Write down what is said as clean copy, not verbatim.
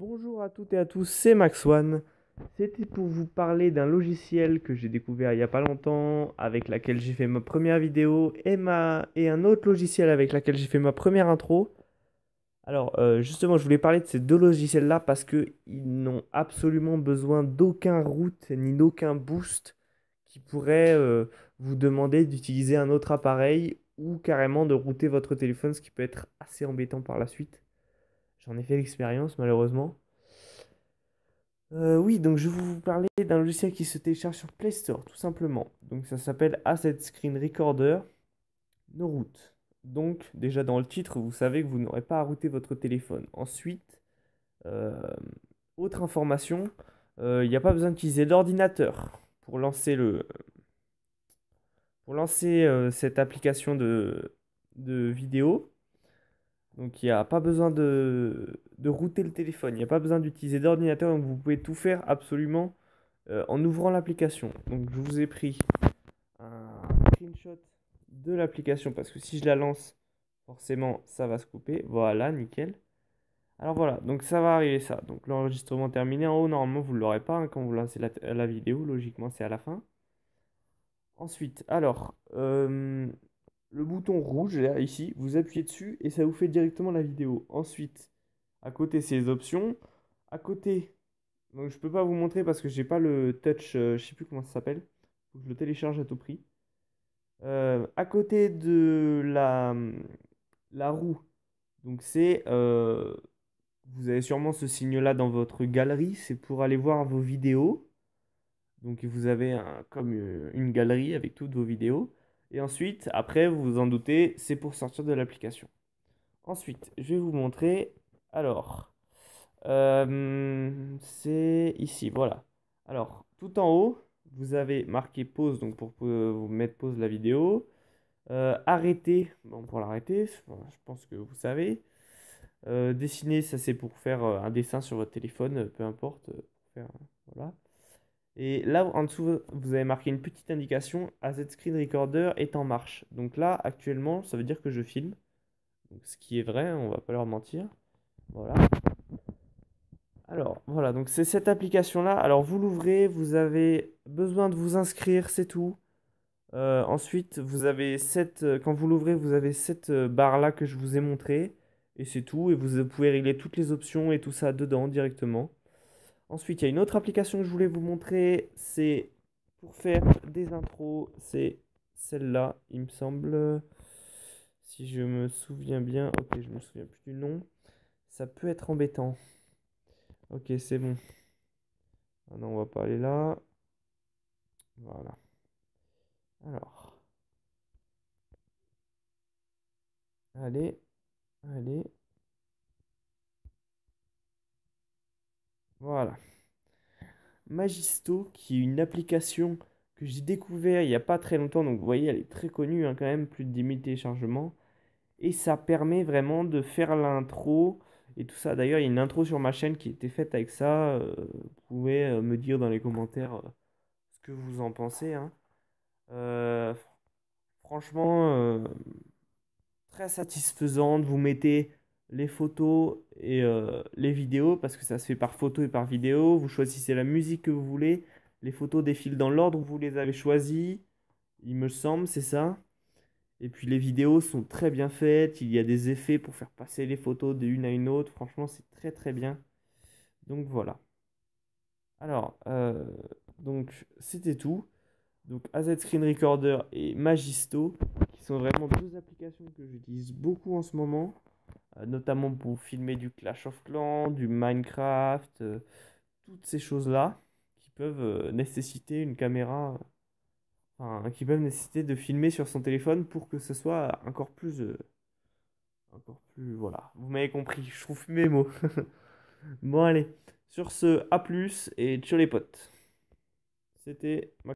Bonjour à toutes et à tous, c'est Max One. C'était pour vous parler d'un logiciel que j'ai découvert il n'y a pas longtemps, avec laquelle j'ai fait ma première vidéo, et un autre logiciel avec laquelle j'ai fait ma première intro. Alors, justement, je voulais parler de ces deux logiciels-là parce qu'ils n'ont absolument besoin d'aucun root ni d'aucun boost qui pourrait vous demander d'utiliser un autre appareil ou carrément de router votre téléphone, ce qui peut être assez embêtant par la suite. J'en ai fait l'expérience malheureusement. Oui, donc je vais vous parler d'un logiciel qui se télécharge sur Play Store, tout simplement. Donc ça s'appelle Asset Screen Recorder No Root. Donc déjà dans le titre, vous savez que vous n'aurez pas à router votre téléphone. Ensuite, euh, autre information, il n'y a pas besoin d'utiliser l'ordinateur pour lancer cette application de vidéo. Donc il n'y a pas besoin de router le téléphone, il n'y a pas besoin d'utiliser d'ordinateur, donc vous pouvez tout faire absolument en ouvrant l'application. Donc je vous ai pris un screenshot de l'application parce que si je la lance, forcément ça va se couper. Voilà, nickel. Alors voilà, donc ça va arriver ça. Donc l'enregistrement terminé en haut, normalement vous ne l'aurez pas hein, quand vous lancez la vidéo, logiquement c'est à la fin. Ensuite, alors, le bouton rouge, là, ici, vous appuyez dessus et ça vous fait directement la vidéo. Ensuite, à côté, c'est les options. À côté, donc je peux pas vous montrer parce que j'ai pas le touch, je sais plus comment ça s'appelle. Faut que je le télécharge à tout prix. À côté de la roue, donc vous avez sûrement ce signe-là dans votre galerie, c'est pour aller voir vos vidéos. Donc vous avez comme une galerie avec toutes vos vidéos. Et ensuite, après, vous vous en doutez, c'est pour sortir de l'application. Ensuite, je vais vous montrer. Alors, c'est ici, voilà. Alors, tout en haut, vous avez marqué pause, donc pour vous mettre pause la vidéo. Arrêter, bon, pour l'arrêter, je pense que vous savez. Dessiner, ça c'est pour faire un dessin sur votre téléphone, peu importe. Voilà. Et là, en dessous, vous avez marqué une petite indication, AZ Screen Recorder est en marche. Donc là, actuellement, ça veut dire que je filme. Donc, ce qui est vrai, on va pas leur mentir. Voilà. Alors, voilà, donc c'est cette application-là. Alors, vous l'ouvrez, vous avez besoin de vous inscrire, c'est tout. Ensuite, quand vous l'ouvrez, vous avez cette barre-là que je vous ai montré. Et c'est tout. Et vous pouvez régler toutes les options et tout ça dedans directement. Ensuite, il y a une autre application que je voulais vous montrer, c'est pour faire des intros, c'est celle-là, il me semble, si je me souviens bien, ok, je me souviens plus du nom, ça peut être embêtant. Ok, c'est bon. Ah non, on va pas aller là. Voilà. Alors, allez, allez, voilà. Magisto, qui est une application que j'ai découvert il n'y a pas très longtemps, donc vous voyez, elle est très connue hein, quand même, plus de 10 000 téléchargements. Et ça permet vraiment de faire l'intro et tout ça. D'ailleurs, il y a une intro sur ma chaîne qui était faite avec ça. Vous pouvez me dire dans les commentaires ce que vous en pensez, hein. Euh, Franchement, très satisfaisante. Vous mettez les photos et les vidéos parce que ça se fait par photo et par vidéo. Vous choisissez la musique que vous voulez. Les photos défilent dans l'ordre où vous les avez choisies. Il me semble, c'est ça. Et puis les vidéos sont très bien faites, il y a des effets pour faire passer les photos d'une à une autre, franchement c'est très très bien. Donc voilà. Alors, donc c'était tout. Donc AZ Screen Recorder et Magisto, qui sont vraiment deux applications que j'utilise beaucoup en ce moment, notamment pour filmer du Clash of Clans, du Minecraft, toutes ces choses-là qui peuvent nécessiter une caméra, enfin, qui peuvent nécessiter de filmer sur son téléphone pour que ce soit encore plus, voilà. Vous m'avez compris, je trouve mes mots. Bon, allez. Sur ce, à plus et ciao les potes. C'était